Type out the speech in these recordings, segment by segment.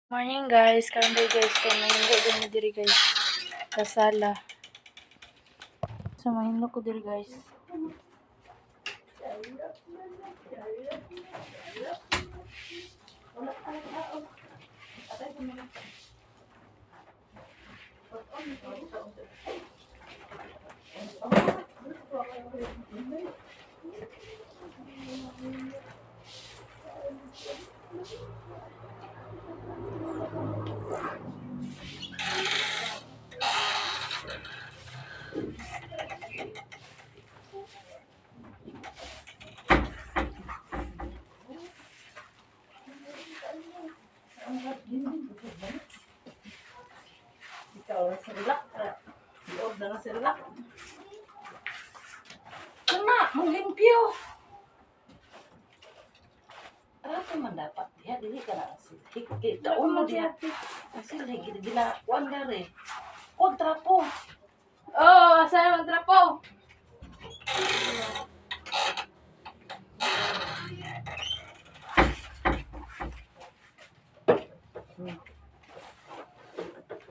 Morning guys, karon day guys kay mahimo din mo diri guys sa sala. So mahimo ko diri guys. Ikaw, silak. Loob na nga silak. Kana, manglimpyo. Ano man dapat diya? Dili ka na silik. Taon mo diya. Silik, ginakuan ka rin. Kontra po. Oh, asa man trapo?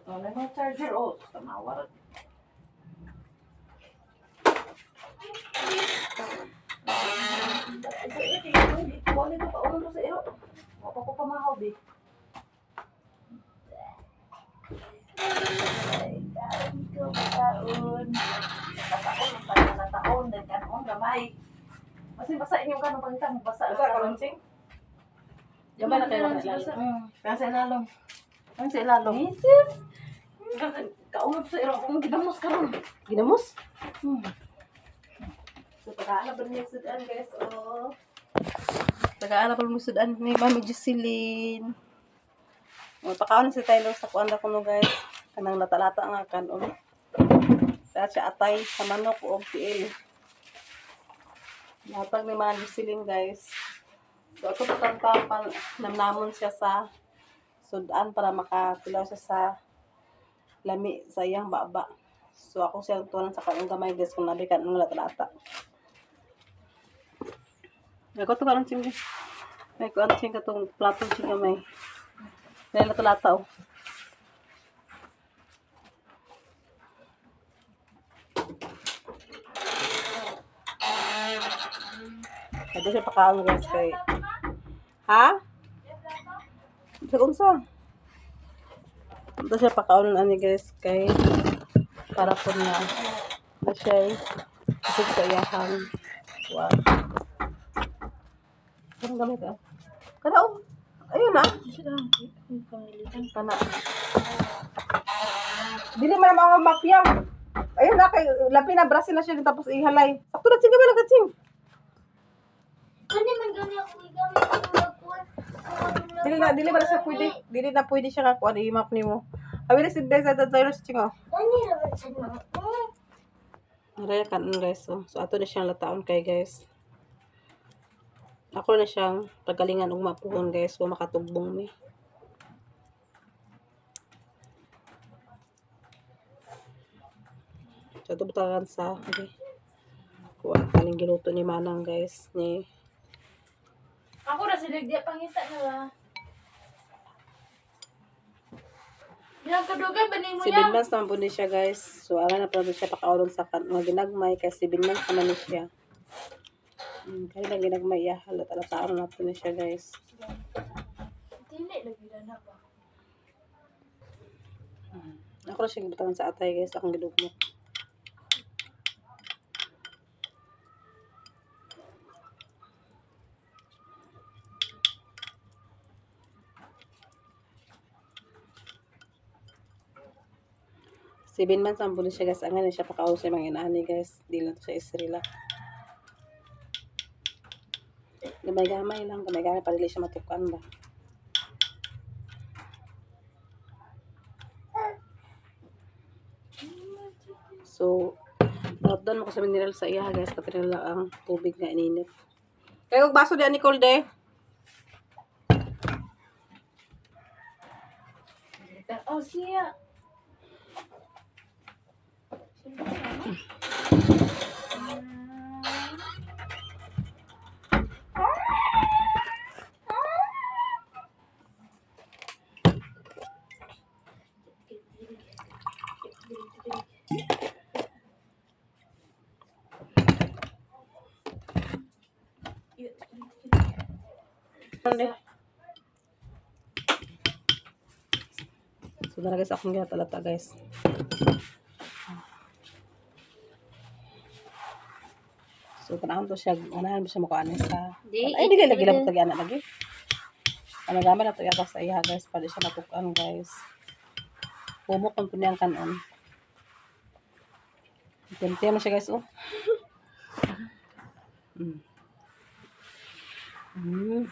Wala mo charger. Oh, tamawar. Wala ito pa. Ulo sa iro. Wapa ko pamahaw, be. Ikaw, taon. Nataon. Dan kanong gamay. Masih basa inyong kanong pangitang. Basa ka lang, sing. Diba na kayo basa? Kaya sa ilalong. Ang sa ilalong. Isis! Kaunod sa iro. Kung ginamos ka ron. Ginamos? So, pag-aala ba niya sudan, guys? Oh. Pag-aala ba mo sudan ni Mami Jocelyn. Pakaon si Tyler sa kuanda ko no, guys. Kanang lata-lata nga kanon. Kaya siya atay sa manok o tiil. Natag ni Mami Jocelyn, guys. So, ako patang namnamon siya sa sudan para makatulaw siya sa lami sa iyang baba. So, ako siyang tunan sa kanong gamay, guys, kung nabikan ng lata-lata. Ako ito karang sing, may kuan sing katong platong sing gamay. May lata-lata, oh. Ito siya pakaon, guys, kay... Ha? Sa unsa? Ito siya pakaon ani, guys, kay... Para po na siya isig sa iyahang. Wow. Anong gamit, ah? Kana, oh. Ayun, ah. Kana. Dili man naman ako mafia. Ayun, ah. Kay lapi na brasin na siya tapos ihalay. Sakto na sing gamay lang katsing. Kani man gani ako igamit ko magkuan. Dili ba na siya pwede? Dili na pwede siya kakuan i-map nimo. Awira si guys at tayo sa chingo. Kani naman sa mga. Aray kanon, guys. So ato na siyang lataon kay, guys. Ako na siyang pagalingan og mapuhon, guys. So makatugbong mi. So ito butakan sa okay. Kuha kaling giluto ni Manang, guys. Ni Ako ra sila di pangita na ba. Yang kaduga ba nimo 7 yan? months naman po ni siya, guys. So ara na pa siya pakaulon sa mga ginagmay kay 7 months naman ni siya. Kaya lang ginagmay ya. Halata-taon na po ni siya, guys. Dili lagi na ba. Ako na siya gibutangan sa atay, guys. Akong gidugmot. Seven months ang pulis siya, guys. Ang nga siya pakaon sa mga inaani, guys. Di lang to sa Israel. Gamay-gamay lang. Gamay-gamay para dili siya matukan ba. So, doon mo ko sa mineral sa iya, guys. Katrina lang ang tubig na ininit. Kaya kung baso diyan, Nicole, de. Oh, siya. So na guys akong ginatalata guys. So kanaan to siya, ganahan mo siya makuha sa. Ay di lagi labot lagi anak lagi. Ano gamay na to yata sa iya guys, para siya matukan guys. Pumok kon punyang kanon. Tintiyan mo siya guys oh. Mm. Mm.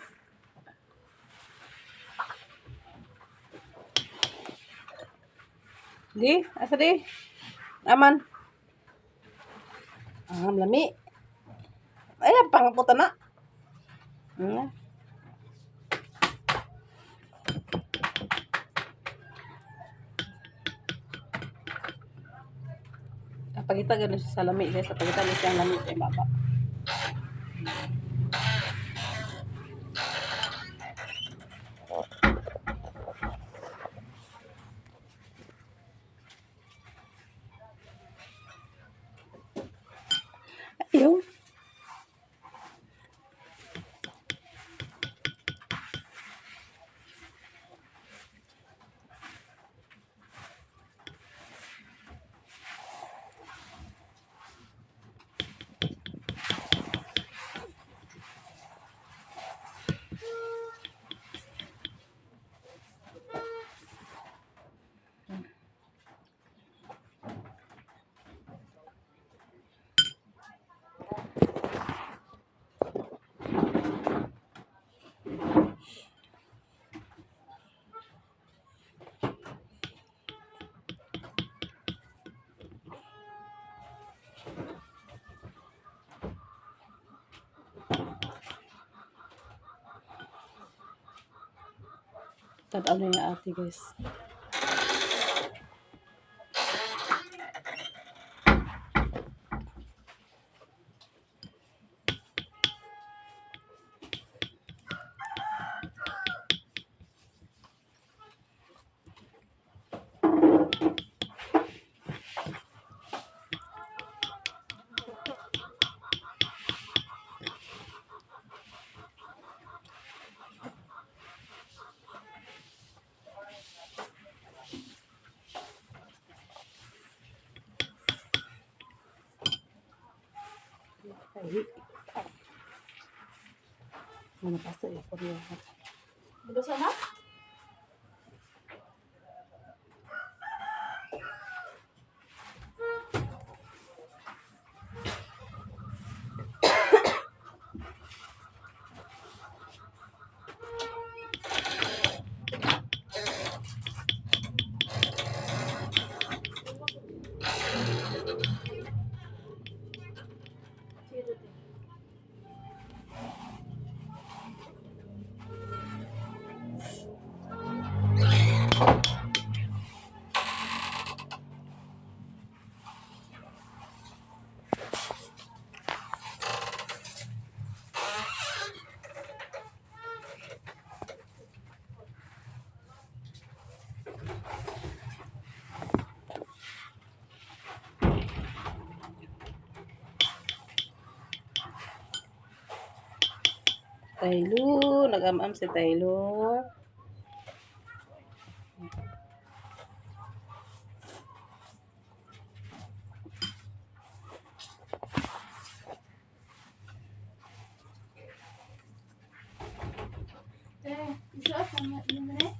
Di, asa di? Aman. Lami. Ay, pangaputa na. Pagita gano'n siya sa lami guys. Pagita niya siya ang lami kay baba. Ayaw. Tataw na yung ate guys. Ay. Ano pasa ya por yo. Gusto na? Taylo, nag-am-am si Taylo. Isa pa na yun na eh.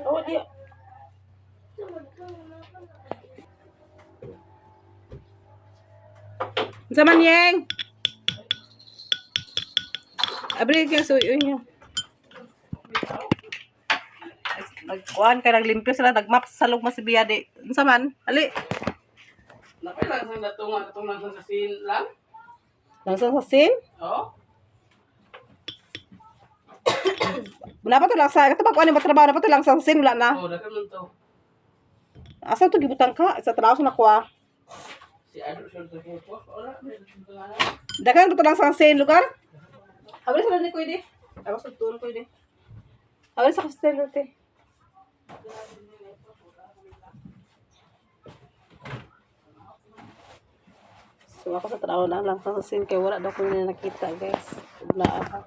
Oh, dia. Zaman yang. Abri ka suyo niya. Nagkuhan ka naglimpyo sila nagmap sa lugma si Biyade. Unsa man? Ali. Napay lang sa datungan katong lang sa sin lang. Langsung sa sin? Oh. Wala pa to lang sa katong pag-ani matrabaho na pa to lang sa sin wala na. Oh, dakan man to. Asa to gibutang ka? Sa trabaho na kuha. Si Ado siya sa kipos. Wala, may tungan. Dagan to lang sa sale lugar. Habis sa ni kuy di. Ako sa tulo kuy di. Habis sa sale te. So ako sa tanaw na lang sa sale kay wala daw ko na nakita guys. Wala ako.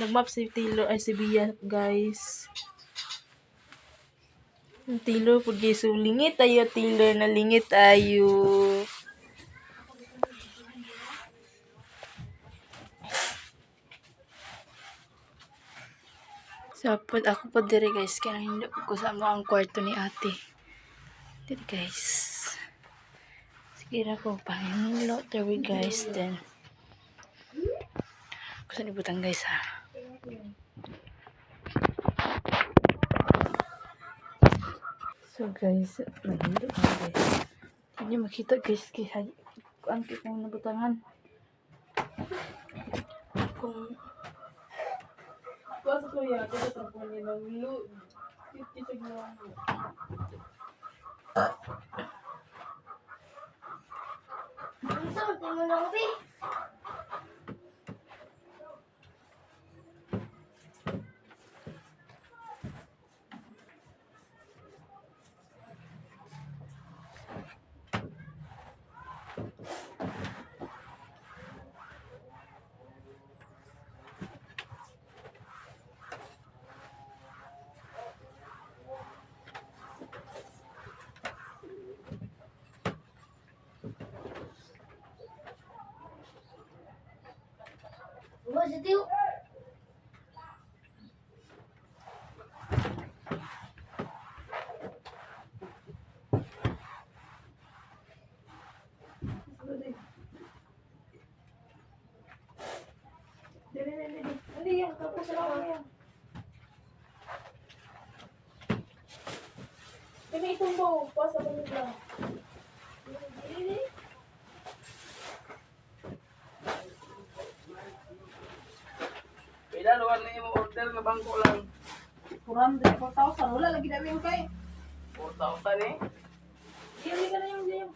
Nagmap si Taylor ay si Bia, guys. Ang Taylor pud guys, so lingit ayo Taylor na lingit ayo. So pud ako pud diri guys, kaya hindi ko sama ang kwarto ni ate. Diri guys. Sige ra ko pangilo there we guys then. Kusa ni butang guys ha. So guys, mahilo na guys. Hindi makita guys kaya ang kitang nabutangan. Kung Kasi kuya, kasi tapon niya ng loot. Titig mo lang. Hindi yan, tapos lang yan. Kami itong mo, pasa mo nila. Pila, luwan na yung order na bangko lang. 400,000 wala lagi na yung kay. 4,000 eh. Hindi ka na yung diyan.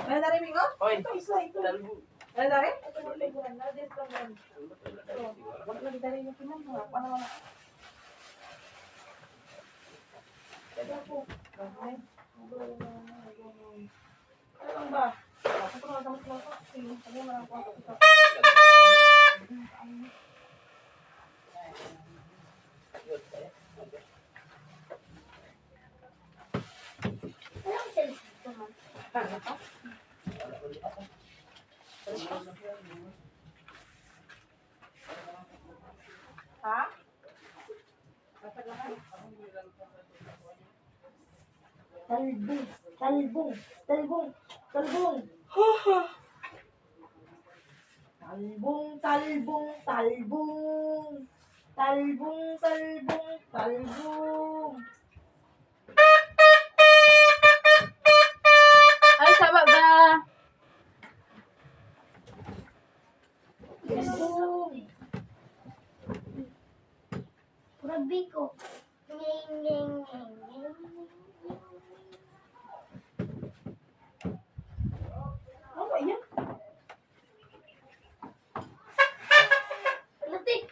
Wala na rin ko? Oy, Isa ito. dalbo. Wala na rin? Ano Wala lagi na rin yung pinang. Paano wala? Kaya po. Ano ba? Ako ko na gamit lang ko. Sige, marang ko ako. Ha? talbong, talbong, talbong, talbong. Talbong, talbong, talbong. Talbong, talbong, talbong. Ay, sama ba? Talbong. Purag biko. Ngeng, ngeng, ngeng, ngeng. Ano ba yan? Latik.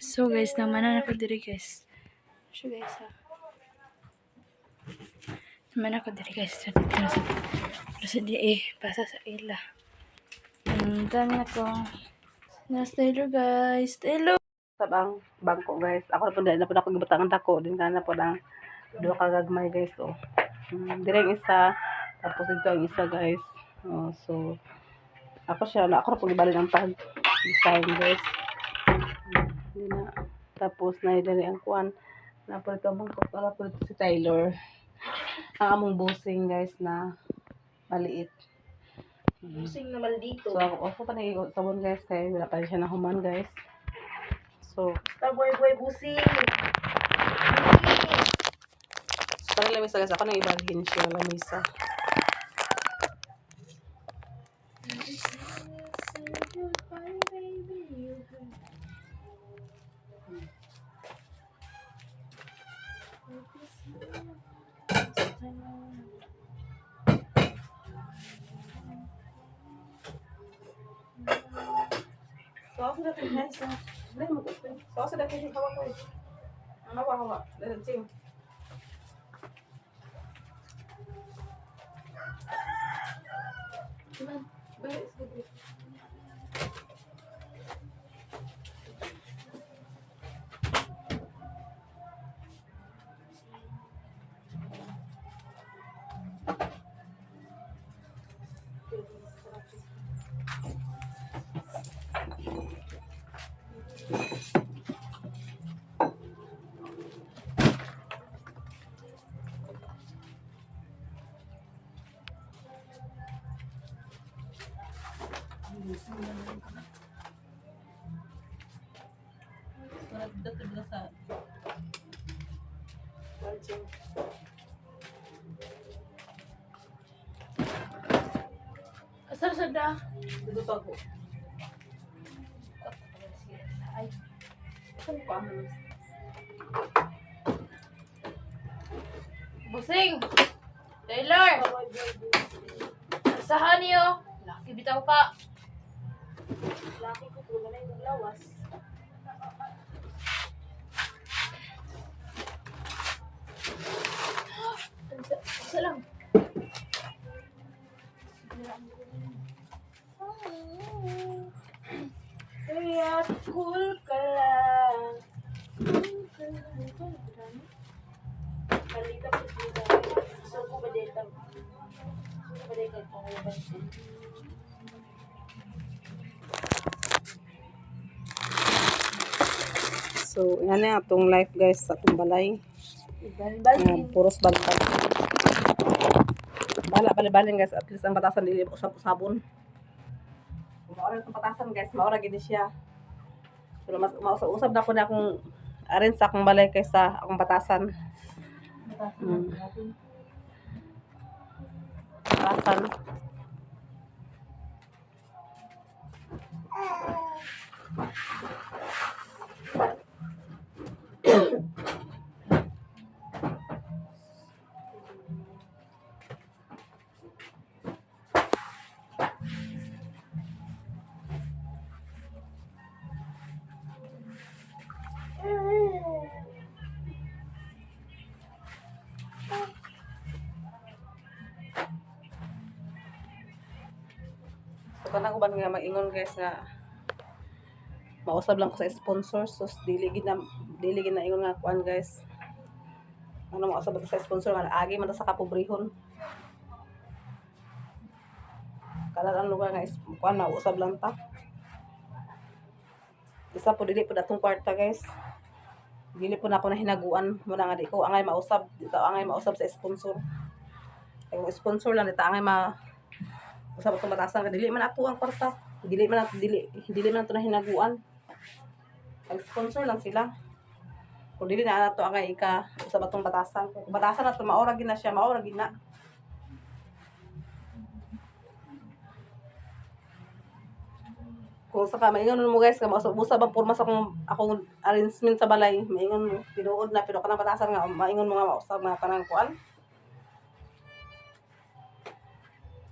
So guys, naman na ako diri guys. So guys ha. Naman ako diri guys. Sa di pasa sa ila. Dami na ko. Nas Taylor guys. Taylor. Sa bangko guys. Ako na po ako gibutangan dako din kana po ang duha ka gagmay guys oh. Dire ang isa tapos ito ang isa guys. Oh, so ako na po gibalin ang pag design guys. Hindi na. Tapos na dali ang kuan na po ito bangko para po ito si Taylor. Ang among busing guys na maliit. Busing naman dito. So ako pa na sabon guys kaya wala pa rin siya nahuman guys. So Boy busing. Parang lamisa guys, ako nang ibalhin siya lamisa. So, ako natin guys. Dahil mag-open. So, ako natin hawa ko eh. Ang hawa. Dahil ching. Dito sa ching. Asal sada. Dito pa ko. Ay, Saan pa? busing. Taylor, asahan niyo. Laki bitaw ka. Laki ko po na yung lawas. Isa lang. Kaya cool ka lang. Kalita po sila. So, ko ba dito? So, ko ba dito? So, yan na atong life guys sa atong balay. Puros balikan. Bali-balin guys. At least ang batasan dili usab-usabon. Kung maura itong batasan guys, maura gini siya. Pero mas mausap na ko na akong arin sa akong balay kaysa akong batasan. Batasan. So, kanang uban nga mag-ingon guys nga mausab lang ko sa sponsor. So, dili gid na ingon nga kuan guys. Ano mausab sa sponsor nga agi man ta sa kapobrehon. Kalan ang lugar nga kuan mausab lang ta. Isa po dili po datong kwarta guys. Dili po na ako na hinaguan mo na nga di ko angay mausab dito angay mausab sa sponsor. Kay mo sponsor lang dito angay usab atong batasan dili man ato ang kwarta. Dili man ato na hinaguan. Ang sponsor lang sila. Kung dili na ato angay usab atong batasan. Kung batasan ato maura gid na siya, maura gid na. Kung saka maingon mo guys nga usab ang porma sa akong arrangement sa balay, maingon mo tinuod na pero kanang batasan nga maingon mo nga mausab nga kanang kuan.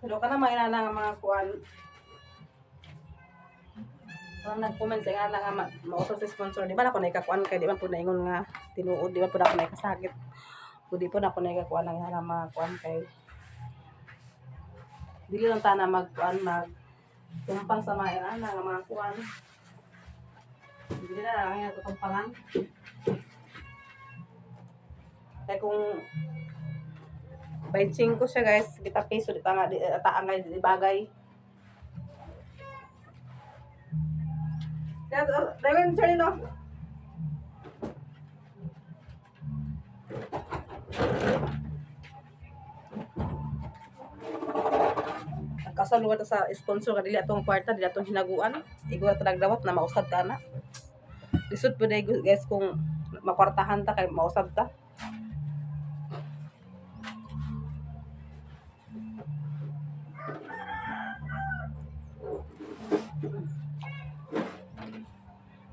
Pero kanang mga inana nga mga kuan. Kanang nag-comment sa inana nga mausab sa sponsor, di ba na ko naikakuan kay di man po naingon nga tinuod, di ba po na ko naikasakit. Kung di po na ko naikakuan ang inana mga kuan kay dili lang ta na magkuan tumpang sa mga inana nga mga kuan. Hindi na lang nga tutumpangan. Kaya kung 25 siya guys, kita peso dito nga taangay di bagay. Kaya Raven sorry no. Kasaluwar ta sa sponsor nga dili atong kwarta, dili atong hinaguan. Igwa ta nagdawat na mausab ta na. Lisod po guys kung makwartahan ta kay mausab ta.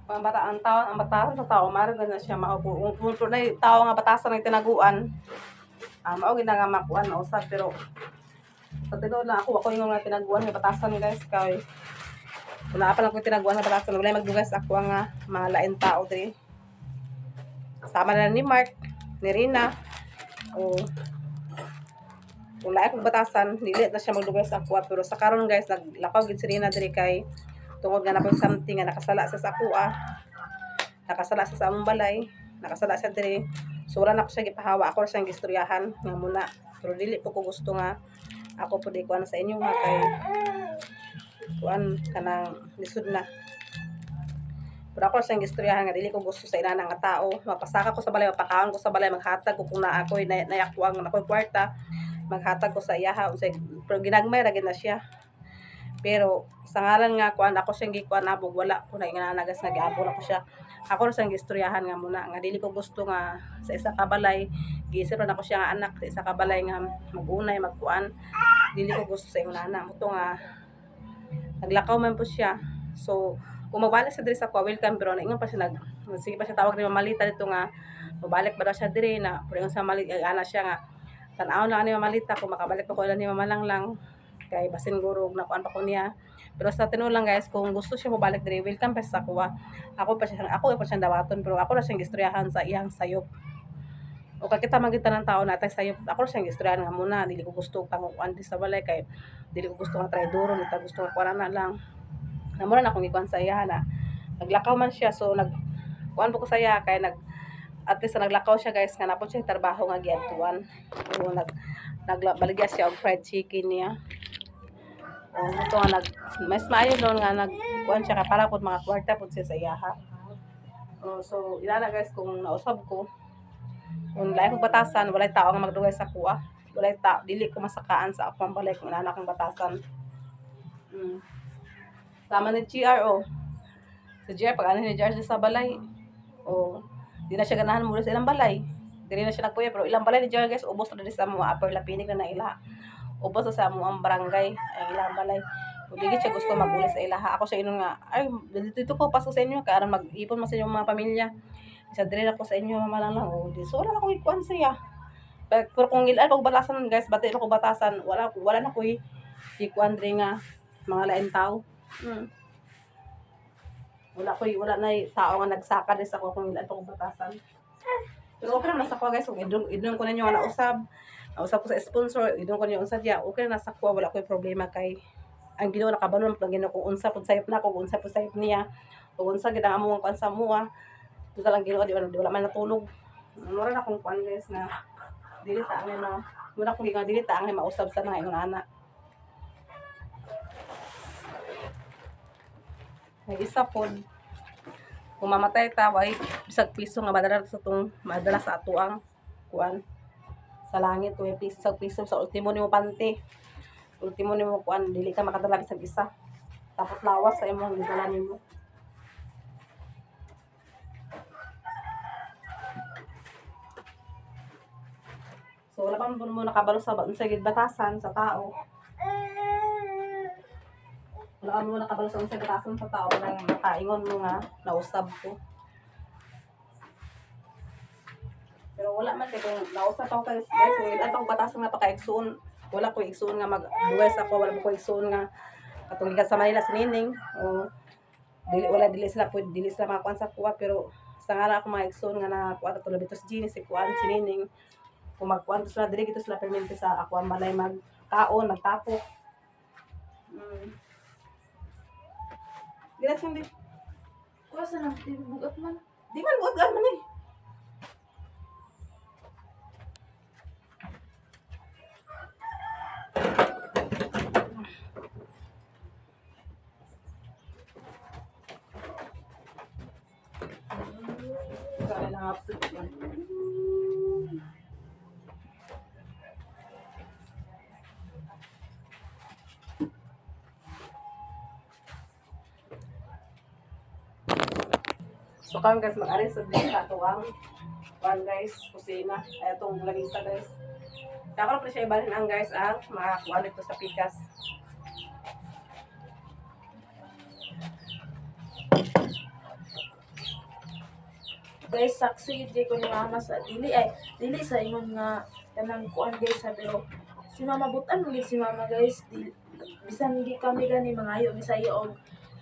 Ang batasan sa tao, maragan na siya maupo. Kung na yung tao nga batasan ng tinaguan, mao gina nga makuan mausap pero sa tinuod lang ako yung nga tinaguan nga batasan guys kay wala pa lang ko tinaguan nga batasan wala magdugas ako nga mga lain tao diri. Sama na ni Mark, ni Rina, o kung lain kong batasan, dili na siya magdugas ako pero sa karon guys naglakaw gid si Rina diri kay tungod nga na something nga nakasala sa akua. Nakasala sa among balay, nakasala siya diri. So wala na ko siya gipahawa, ako siyang gistoryahan nga muna. Pero dili po ko gusto nga ako po di kuan sa inyo nga kay kuan kanang lisod na. Pero ako siyang gistoryahan nga dili ko gusto sa inana nga tao. Mapasaka ko sa balay, mapakaon ko sa balay, maghatag ko kung na ako'y nayakuang na ako'y kwarta, maghatag ko sa iyaha unsay pero ginagmay ra gid na siya. Pero sa ngalan nga kuan ako siyang gikuan abog wala ko na inganagas nga giabol ako siya. Ako ra siyang gistoryahan nga muna nga dili ko gusto nga sa isa ka balay giisip na ako siya nga anak sa isa ka balay nga magunay magkuan. Dili ko gusto sa ingon anak mo to nga naglakaw man po siya. So kung magbalik sa diri sa ko welcome pero naingon pa siya sige pa siya tawag ni Mamalita dito nga mabalik ba daw siya diri na pero sa Mamalita ana siya nga tan-aw na ni Mamalita kung makabalik pa ko lang ni Mamalanglang kay basin gurog na kuan pa ko niya. Pero sa tinuod lang guys, kung gusto siya mobalik diri, welcome pa sa kuha. Ako pa siyang dawaton pero ako ra siyang gistoryahan sa iyang sayop. O kakita magita ng tao natay sayop, ako ra siyang gistoryahan nga muna, dili ko gusto panguan di sa balay kay dili ko gusto nga traidoro, nita gusto nga kuan na lang. Namura na akong ikuan sa iya na naglakaw man siya so kuan po ko sa iya kay at least naglakaw siya guys nga napon siya trabaho nga giadtuan. O nagbaligya siya og fried chicken niya. Ito nga mas maayo noon nga kuan siya para pud mga kwarta pud siya sa iyaha. So ina na guys kung nausab ko kung lain kong batasan walay tao nga magdugay sa kuha. Walay tao dili ko masakaan sa akong balay kung ina na akong batasan. Sama ni GR sa GR pag ano ni GR sa balay di na siya ganahan mula sa ilang balay. Dili na siya nagpuya pero ilang balay ni GR guys ubos na diri sa mga upper lapinig na ila. Ubos sa among barangay ay ilang balay. Kung di siya gusto mag-uli sa ilaha, ako sa inyo nga, ay, dito ko, pasok sa inyo, kaya mag-ipon mo sa inyong mga pamilya. Isa din ako sa inyo, mama lang. So, wala na akong ikuan siya. Pero kung ilan ko batasan, guys, bati ko batasan, wala na ko ikuan rin nga, mga lain tao. Wala na tao nga nagsaka din sa ko kung ilan ko batasan. Pero okay na nasa ko, guys, kung idun ko na nyo nga nausap ko sa sponsor, idun ko niyo unsa diya, okay na nasa kuha, wala ko'y problema kay ang Ginoo nakabanon pag Ginoo kung unsa pud sayop na kung unsa pud sayop niya, kung unsa gid ang among kuan sa mua, tutal lang Ginoo di wala man natulog. Mura na kung kuan guys na dili ta ang na mura kung gikan dili ta ang mausab sa mga ingon ana. May isa pod kung mamatay ta way bisag piso nga madala sa ato ang kuan sa langit way piso sa ultimo nimo pante ultimo nimo kuan dili ka makadala bisag isa tapos lawas sa imong gidala nimo. So wala pa mo nakabalo sa unsay batasan sa tao, wala ka mo nakabalo sa unsay batasan sa tao nang makaingon mo nga nausab ko. Pero wala man kay kung nausap ako guys, kung ilan pang batasan nga pakaigsuon, wala ko igsuon nga magduwes ako, wala ko igsuon nga katong gikan sa Manila si Nining o dili sila makakuan sa kuha pero sa ngala ako mga igsuon nga na kuha to labitos Gini si kuan si Nining kung magkuan to sila dili gito sila permente sa ako ang malay magkaon magtapok. Gila sindi. Kuha sa nang bugat man. Di man bugat man eh. So karon guys mag-aris sa dito tuwang kuan guys kusina ay itong lamisa guys. Dapat pa siya ibalhin ang guys ang mga kuan dito sa pikas. guys saksi di ko ni mama sa dili sa ingon nga kanang kuan guys ha, pero si mama butan mo si mama guys bisan di kami gani mangayo mi sa iyo og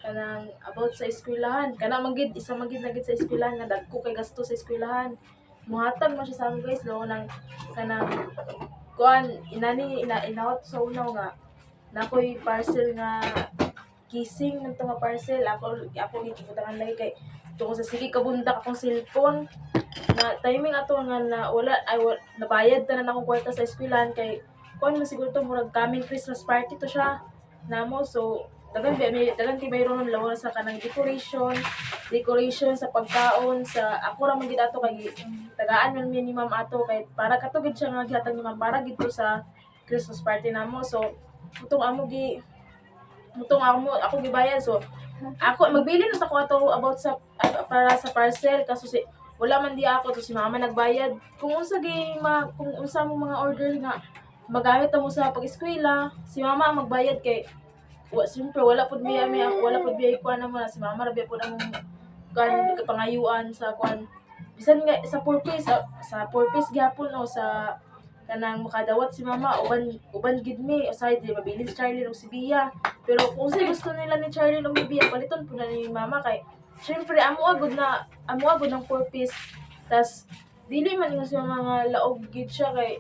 kanang about sa eskwelahan kana magid isa magid na gid sa eskwelahan nga dagko kay gasto sa eskwelahan muhatag mo siya sa amin guys lo nang kanang kuan inawat sa unaw nga nakoy parcel nga kissing ng nga parcel ako gibutangan lagi kay tungkol sa sige kabundak akong cellphone na timing ato nga na nabayad ta na akong kwarta sa eskwelahan kay kuan man siguro to murag coming Christmas party to siya namo so dagan ti bayron lawan sa kanang decoration sa pagkaon sa ako ra man gid ato kay tagaan man ni ma'am ato kay para katugid siya nga gihatag ni ma'am para gid to sa Christmas party namo so mutong ako gibayad so ako magbili na ako ato about sa para sa parcel kaso si wala man di ako to si mama nagbayad kung kung unsa mo mga order nga magamit mo sa pag-eskwela si mama ang magbayad kay siyempre wala pud biya kuan naman si mama ra biya pud ang kuan kapangayuan sa kuan bisan nga sa purpose gyapon o sa kanang makadawat si mama uban gid mi aside di mabili si Charlie ug si Bia pero kung sa gusto nila ni Charlie ug ni Bia paliton po na ni mama kay syempre amo agud ng purpose tas dili man ingon si mama nga laog gid siya kay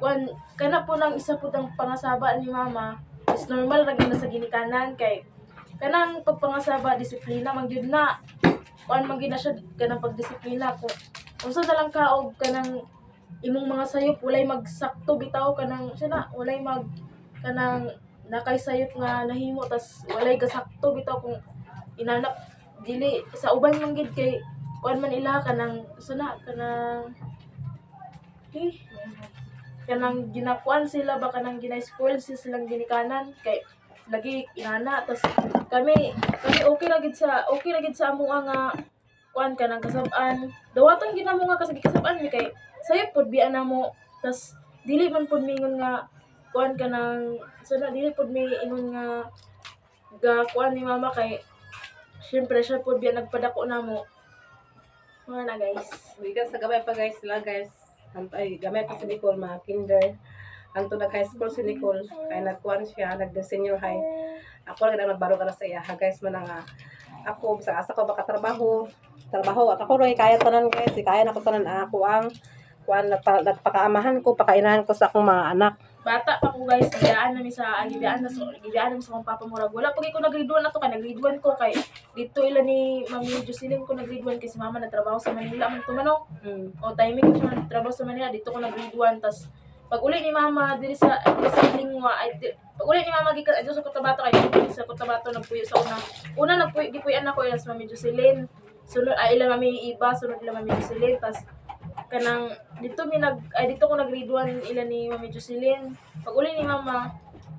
kuan kana po nang isa po ang pangasaba ni mama is normal ra gid na sa ginikanan kay kanang pagpangasaba disiplina man gyud na kuan man gyud na siya kanang pagdisiplina kung unsa na lang ka og kanang imong mga sayop walay magsakto bitaw kanang siya na walay kanang nakay sayop nga nahimo tas walay gasakto bitaw kung inanak dili sa uban man gid kay kuan man ila kanang sana kanang ginakuan sila ba kanang gina-spoil silang ginikanan kay lagi inana tas kami okay ra gid sa amo nga kuan kanang kasab-an dawaton gid namo nga kasi kasab-an mi kay sayop pod biya namo tas dili man pod mingon nga kuan kanang sana dili pod mi ingon nga kuan ni mama kay syempre siya pod biya nagpadako namo mga na guys Bigas sa gamay pa guys sila guys. Ay, gamay pa si Nicole, mga kinder. Anto nag-high school si Nicole. Kaya nagkuhan siya, nag-senior high. Ako lang nagbaro ka na sa iya. Guys, man nga. Ako, sa asa ko makatrabaho. Ako rin, kaya tanan guys. Kaya na ko tanan ako ang kuan nagpakaamahan ko, pakainahan ko sa akong mga anak. bata pa ko guys gibiyaan namin sa akong papa murag wala pag ko nag-grade 1 ato kay nag-grade 1 ko kay dito ila ni Mami Jocelyn ko nag-grade 1 kasi mama nagtrabaho sa Manila man tumano o timing ko siya nagtrabaho sa Manila dito ko nag-grade 1 tas pag uli ni mama diri sa Lingwa pag uli ni mama gikan adto sa Cotabato kay sa Cotabato nagpuyo sa una nagpuyo gipuyan ako ila sa Mami Jocelyn sunod ila Mami Iba sunod ila Mami Jocelyn tas kanang dito ko nag-grade 1 ila ni Mami Jocelyn. Pag uli ni mama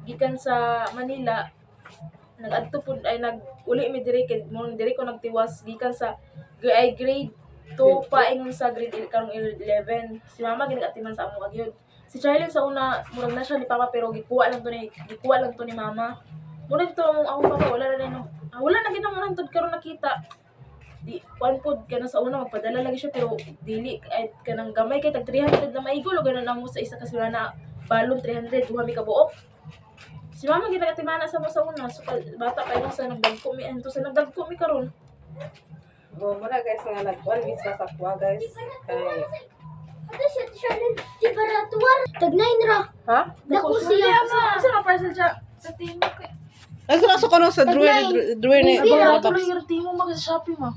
gikan sa Manila nag-adto pud nag-uli mi diri kay mo diri ko nagtiwas gikan sa grade 2 pa ingon sa grade karong 11. Si mama ginagatiman sa amo agyod. Si Charlie sa una murag na siya ni papa pero gikuha lang to ni mama. Murag to akong papa wala na gid nang tud karon nakita. Di kuan pod kana sa una magpadala lagi siya pero dili ay kanang gamay kay tag 300 na maigol ganan namo sa isa kasi wala na balon 300 duha mi ka buok si mama ginagatimana sa mo sa una so bata pa yun sa nagdagko mi karon O, muna guys, nga nag-kuan visa sa kuha guys. Kay, Ano siya, Charlene? Di ba ratuwar? Tagnain ra. ha? Dako siya. sa na parcel siya sa timo kay Nagsurasok ko no sa drawer ni wala ko lang timo mag sa Shopee ma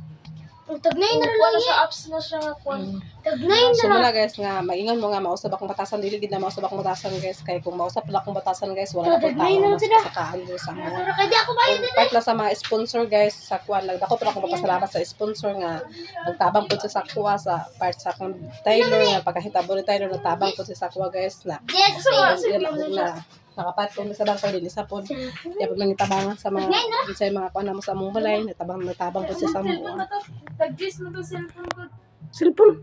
Ang tagnain ra wala lang. sa apps na siya nga kuan Tagnain So ra. muna guys nga maingon mo nga mausab akong batasan dili gid na mausab akong batasan guys kay kung mausab pala akong batasan guys wala na ko tao mas kasakaan do sa mga Pero kaya di ako bayad din. part lang sa mga sponsor guys sa kuan nagdako pala akong magpasalamat sa sponsor nga nagtabang pud sa kuha sa part sa akong Taylor nga pagkahitabo ni Taylor nagtabang pud sa kuha guys na Yes, na nakapat ko sa bangko din isa pod ya pud nangitabangan sa mga sa mga kuan mo sa among balay natabang pud sa mga tag-gis mo to cellphone ko cellphone.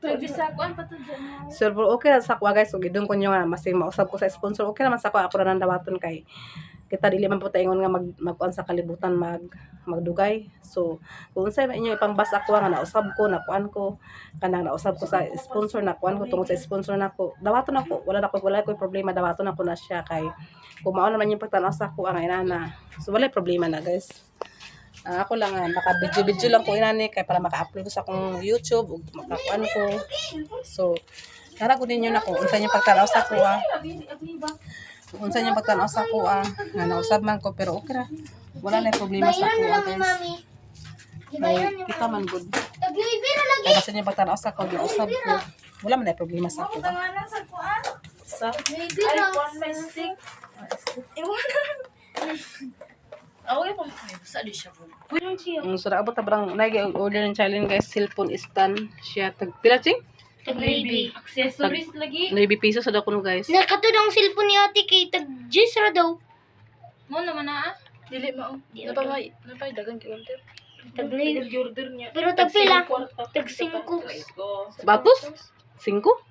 tag-gis sa kuan pa to dyan Sir, okay na sa kuha guys. So, gidong ko nyo nga, masing mausap ko sa sponsor. Okay naman sa kuha. Ako na nandawaton kay kita dili man po taingon nga magkuan sa kalibutan magdugay. So kung unsay man inyo ipangbas ako nga nausab ko nakuan ko kanang nausab ko sa sponsor nakuan ko tungod sa sponsor nako dawaton ako wala ko problema dawaton ako na siya kay kung mao naman yung pagtanaw sa ako ang inana. So wala problema na guys. Ako lang maka video lang ko inani kay para maka-upload sa akong YouTube ug makakuan ko. So kara ko ninyo nako unsa yung pagtanaw sa ako unsa yung pagtanaw sa ako nga nausab man ko pero okay ra. Wala na problema sa ako guys. Mami. May kita man good. Taglibi na lagi. Kaya kasi yung pagtanaw sa ako giusab ko. Wala man na problema sa ako. Sa Taglibi Ay, na. one my stick. Ako yung sa di siya po. so naabot na barang order ng challenge guys cellphone stand siya tag pila ching? Taglibi. Accessories lagi. 9 pesos sa dako no guys. Nakatod ang cellphone ni ate kay tag Jis ra daw. Mo naman na Dili mao. Napamay dagang kilometer. Taglibi. Order niya. Pero tag pila? Tag 5. Sapatos? 5?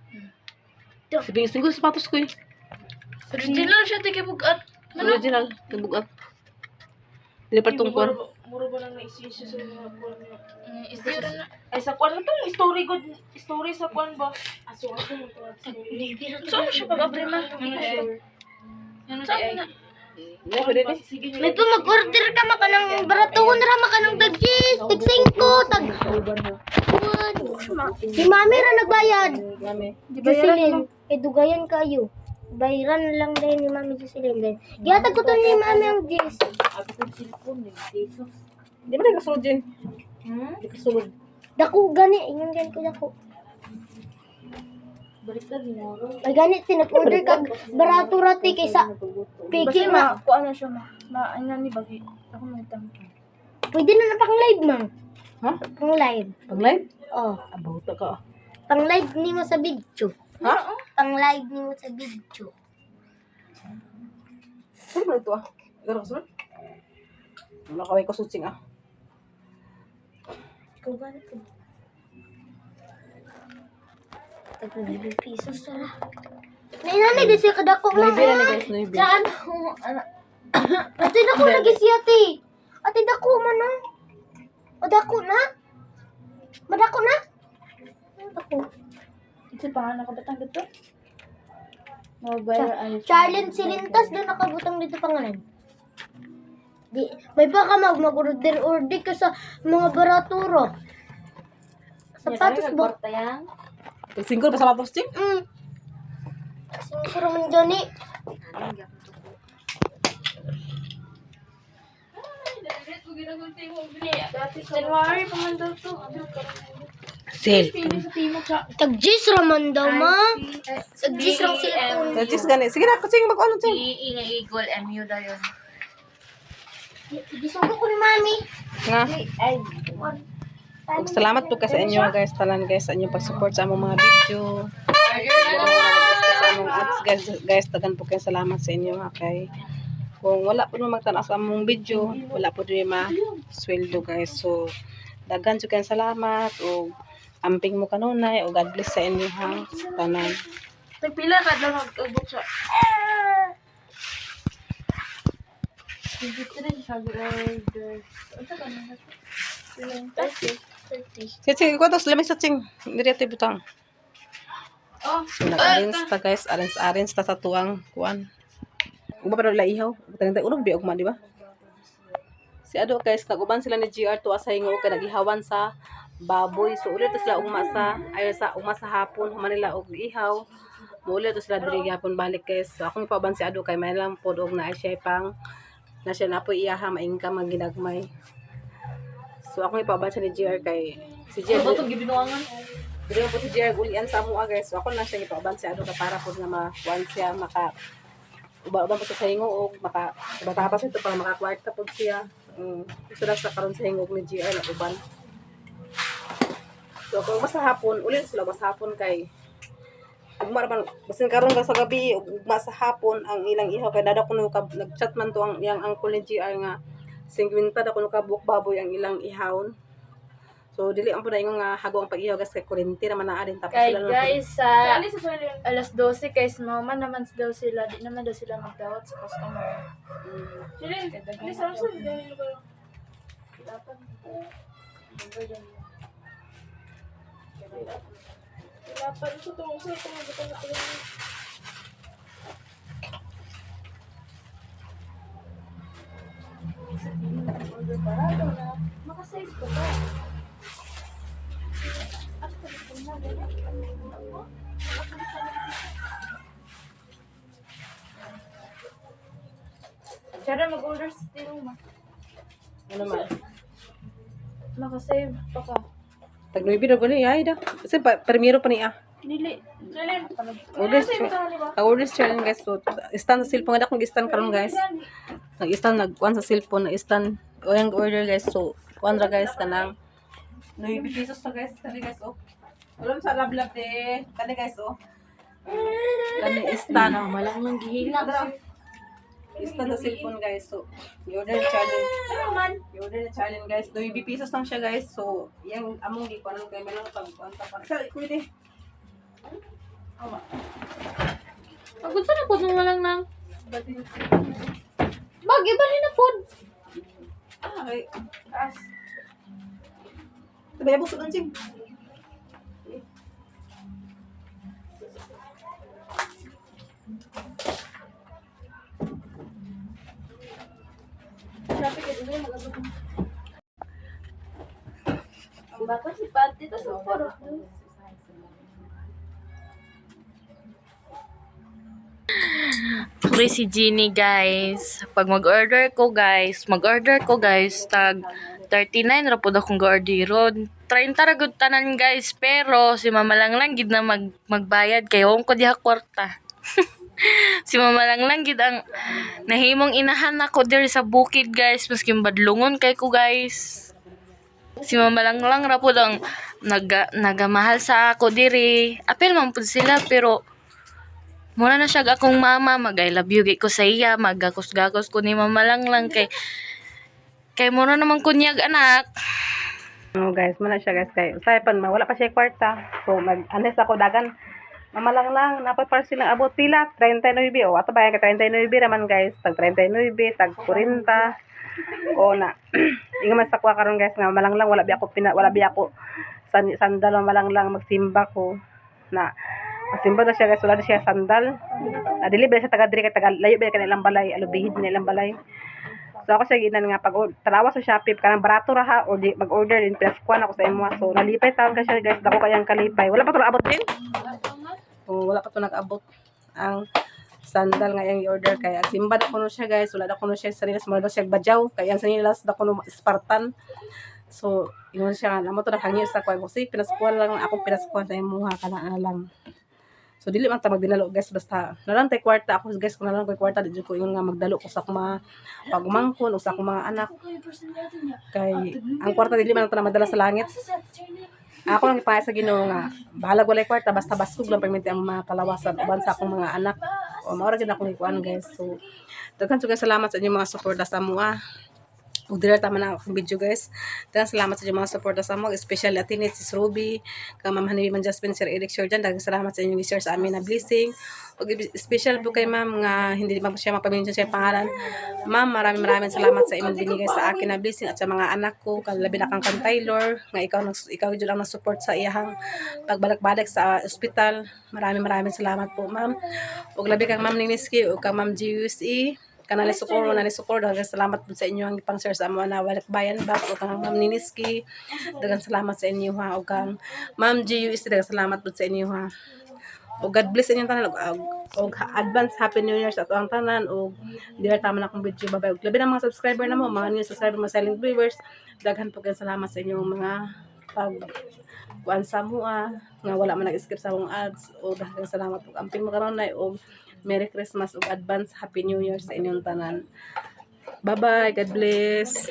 Sabi 5 sapatos ko eh. Original siya tika bugat. Original, kabugat. Dili pa tong kwan. Muro ba lang na-issue sa mga kwan niya? Na. Ay, sa kwan na itong story good. Story sa kwan ba? Aso mo ito. So, ano siya pag-abrima? Ano siya? Sige May pa mag-order ka maka ng baratuhon ra maka ng tag Jis, tag 5, tag Si Mami ra nagbayad. Mami. Jocelyn, kay dugayan kayo. Bayaran lang din ni Mami Jocelyn din. Gihatag ko to ni Mami ang Jis. Di ba nagkasulod din? Di kasulod. Dako gani, ingon gani ko dako. Ay gani tinag-order kag barato rati kaysa piki ma. Kung ano siya ma. Ano ni bagi. Ako may tampo. Pwede na pang live man. Ha? Pang live. Pag live? Oh, Abahuta ka. pang live ni mo sa video. Ha? Pang live ni mo sa video. Ano ba ito Ikaw kasulod? Wala kaway ko sutsing Ikaw gani ko. Tag 9 pesos ra. Nainani di siya kadako mo. Live na ni guys, live. Saan? Ate dako lagi siya ate. Ate dako man na. O dako na? Madako na? Dako. Ito pa nga nakabatang dito? Mobile ay Charlene Silintas doon nakabutang dito pangalan. Di, may pa ka mag-order ka sa mga baraturo. Sapatos ba? yan. Single pa sapatos ching? Singkuro man dyan eh. January pa man daw to. Sale. Sa timog sa Tag-Gis raman daw ma. Tag-Gis rang cellphone. Just gani. Sige na, kutsing mag-ano ching. equal MU daw yun. Gisungko ko ni mami. Nga. Ay, Ug salamat po ka sa inyo guys, tanan guys sa inyong pag-support sa among mga video. Sa among ads guys, tagan po kayo salamat sa inyo kay kung wala po mo magtanaw sa among video, wala po din ma-sweldo guys. So dagan jud kayo salamat ug amping mo kanunay ug God bless sa inyo ha sa tanan. nagpila ka daw mag-abot siya. Sige, kwatos lamig sa ching. Diri ati butang. Oh, So nag-arrange ta guys, arrange ta sa tuwang kuan. Ug pa nila ihaw, tanang unog di ugma di ba? Si Ado guys, nag-uban sila ni GR to sa hingo kay nagihawan sa baboy. So ulit sila ugma sa hapon, human nila og ihaw. Muulit sila diri gihapon balik guys. So akong ipaban si Ado kay may lang pod og na siya pang na siya na po iyaha maingka maginagmay. So akong ipaban siya ni GR kay si GR gibinuangan. Dili po si GR ulian sa amo guys. So ako lang siya ipaban si Ado ka para pod nga makuan siya maka uba-uba po sa hingo og maka batapas ito para maka-kwarta pod siya. Sila sa karon sa hingog ni GR na uban. So kung mas hapon, ulit sila mas hapon kay ugma man basin karon ka sa gabi ugma sa hapon ang ilang ihaw kay dada kuno ka nag-chat man to ang iyang uncle ni GR nga 50 da kuno ka buok baboy ang ilang ihawon. So dili ang pud ingon nga hago ang pag-ihaw guys kay kurente naman naa din tapos Kay sila na guys, Kaya sa pwede yun. alas 12 kay mama naman daw sila, di naman daw sila magdawat sa customer. Silin, hindi sa rason. Dahil ko lang. Dapat ito itong uso. Ito nga ito nga. Makasave ko ba? Tsara mag-order sa tinuma. ano man. Makasave pa ka. Tag 9 daw gani ay da. Kasi primero pa ni Dili. Silin. Order order challenge guys. So stand sa cellphone nga akong stand karon guys. Nag-stand nagkuan sa cellphone na stand o yung order guys. So kuan ra guys kanang 9 pesos pa guys. Kani guys oh. Wala sa lablab de. Kani guys oh. Kani stand. Malang nang gihila. Stand sa cellphone guys. So i-order challenge. I-order na challenge guys. 9 pesos lang siya guys. So yung among gikuan kay may lang pag kuan pa. Sa pwede. Ang gusto na po nung walang nang. Bag, iba rin na po. Ah, okay. As. Sabay abot sa anjing. Ang bata si Pati, tas ang parot. Okay, si Jeannie guys. Pag mag-order ko guys, tag 39 ra pud akong ga-orderon. 30 ra gud tanan guys, pero si mama lang gid na magbayad kay wong ko diha kwarta. Si mama lang gid ang nahimong inahan ako diri sa bukid guys, maski badlungon kay ko guys. Si mama lang ra pud ang nagamahal sa ako diri. Apil man pud sila pero muna na siya akong mama, mag-I love you ko sa iya, mag-gakos-gakos ko ni mama lang kay muna naman kunyag anak. Oh guys, muna siya guys kay usay pan wala pa siya kwarta. So mag-anes ako dagan. Mama lang napay parcel ng abot pila 39 o ato ba kay 39 raman guys, tag 39, tag 40. O na. Ingon man sa kuha karon guys nga malang wala bi ako sandal malang magsimba ko na magsimba na siya guys, wala na siya sandal. Dili ba siya taga diri kay taga layo ba kanilang balay, alubihid nilang balay. So ako siya ginan nga pag talawa sa Shopee kanang barato ra ha o di mag-order din pinaskuan ako sa imo. So nalipay taon ka siya guys, dako kayang kalipay. Wala pa to abot din. O wala pa to nag-abot ang sandal nga yung i-order kay simba na kuno siya guys, wala na kuno siya sa nilas, wala na siya badyaw kay ang sa nilas na kuno Spartan. So ingon siya nga namo to nakangyo sa ko si pinaskuan lang ako pinaskuan sa imo ha kana lang. So dili man ta magdinalo guys, basta nalang tay kwarta ako guys, kung nalang koy kwarta dili ko ingon nga magdalo ko sa akong mga pagumangkon o sa akong mga anak. Kay ang kwarta dili man ta madala sa langit. Ako lang ipaya sa Ginoo nga bahala walay kwarta basta basog lang perminti ang mga kalawasan uban sa akong mga anak. O mao ra gid akong ikuan guys. So daghan sugay salamat sa inyong mga suporta sa amoa. Ug dira tama na akong video guys. Daghan salamat sa inyong mga suporta sa amo, especially atin si Ruby, kay Ma'am Hanimi Man Jasmine, Sir Eric Jordan. Daghan salamat sa inyong i-share sa amin na blessing. Ug special po kay Ma'am nga hindi man siya mapamention siya pangalan. Ma'am, maraming salamat sa imong binigay sa akin na blessing at sa mga anak ko, labi na kang Taylor, nga ikaw jud ang nag-support sa iyang pagbalik-balik sa ospital. Maraming salamat po, Ma'am. Ug labi kang Ma'am Niniski ug kang Ma'am GUSE kanali sukuro daghan salamat po sa inyo ang ipang-share sa amo na walak bayan box o kang Ma'am Niniski, daghan salamat sa inyo ha, o kang Ma'am GUS, daghan salamat po sa inyo ha. O God bless inyong tanan og advance happy new year sa ato ang tanan og dira tama na akong video. Bye bye. Labi na mga subscriber na mo, mga new subscriber, mga silent viewers, daghan po kay salamat sa inyong mga pag kuan sa mua nga wala man nag-skip sa akong ads. O daghan salamat og amping makaronay og Merry Christmas ug advance Happy New Year sa inyong tanan. Bye-bye. God bless.